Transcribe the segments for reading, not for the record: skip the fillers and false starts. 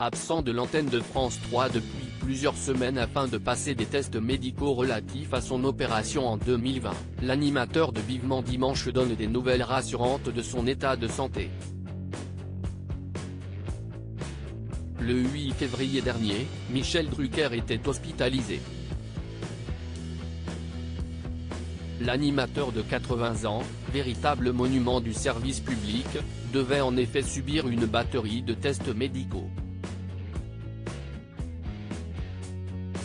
Absent de l'antenne de France 3 depuis plusieurs semaines afin de passer des tests médicaux relatifs à son opération en 2020, l'animateur de Vivement Dimanche donne des nouvelles rassurantes de son état de santé. Le 8 février dernier, Michel Drucker était hospitalisé. L'animateur de 80 ans, véritable monument du service public, devait en effet subir une batterie de tests médicaux.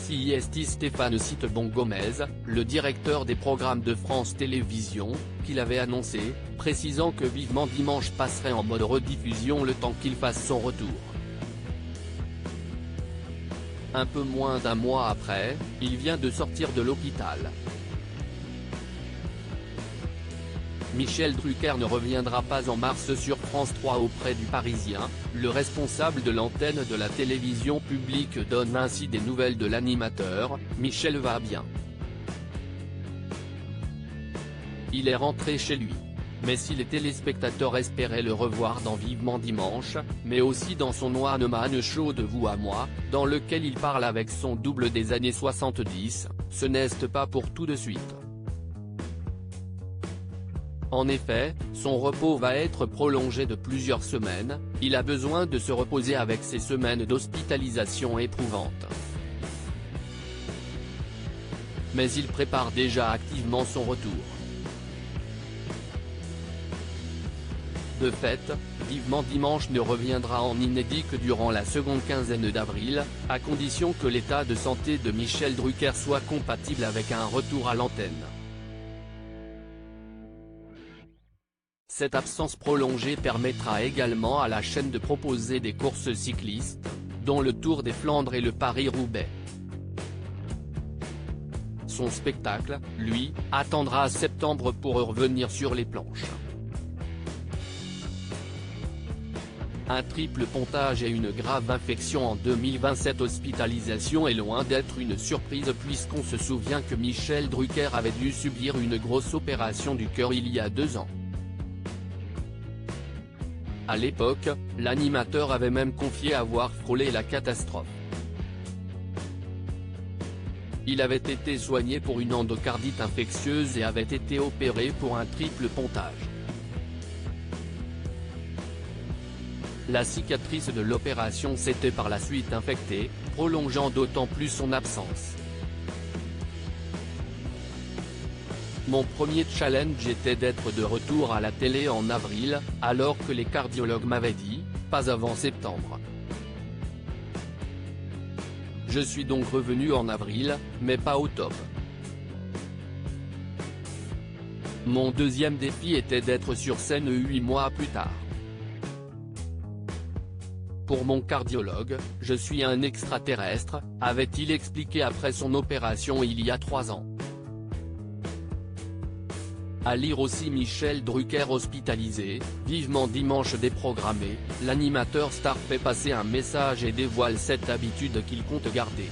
CIST Stéphane cite Gomez, le directeur des programmes de France Télévisions, qui l'avait annoncé, précisant que Vivement Dimanche passerait en mode rediffusion le temps qu'il fasse son retour. Un peu moins d'un mois après, il vient de sortir de l'hôpital. Michel Drucker ne reviendra pas en mars sur France 3 auprès du Parisien, le responsable de l'antenne de la télévision publique donne ainsi des nouvelles de l'animateur. Michel va bien. Il est rentré chez lui. Mais si les téléspectateurs espéraient le revoir dans Vivement Dimanche, mais aussi dans son One Man Show de Vous à moi, dans lequel il parle avec son double des années 70, ce n'est pas pour tout de suite. En effet, son repos va être prolongé de plusieurs semaines, il a besoin de se reposer avec ces semaines d'hospitalisation éprouvantes. Mais il prépare déjà activement son retour. De fait, Vivement Dimanche ne reviendra en inédit que durant la seconde quinzaine d'avril, à condition que l'état de santé de Michel Drucker soit compatible avec un retour à l'antenne. Cette absence prolongée permettra également à la chaîne de proposer des courses cyclistes, dont le Tour des Flandres et le Paris-Roubaix. Son spectacle, lui, attendra septembre pour revenir sur les planches. Un triple pontage et une grave infection en 2020. Cette hospitalisation est loin d'être une surprise puisqu'on se souvient que Michel Drucker avait dû subir une grosse opération du cœur il y a 2 ans. À l'époque, l'animateur avait même confié avoir frôlé la catastrophe. Il avait été soigné pour une endocardite infectieuse et avait été opéré pour un triple pontage. La cicatrice de l'opération s'était par la suite infectée, prolongeant d'autant plus son absence. Mon premier challenge était d'être de retour à la télé en avril, alors que les cardiologues m'avaient dit, pas avant septembre. Je suis donc revenu en avril, mais pas au top. Mon deuxième défi était d'être sur scène 8 mois plus tard. Pour mon cardiologue, je suis un extraterrestre, avait-il expliqué après son opération il y a 3 ans. À lire aussi Michel Drucker hospitalisé, Vivement Dimanche déprogrammé, l'animateur star fait passer un message et dévoile cette habitude qu'il compte garder.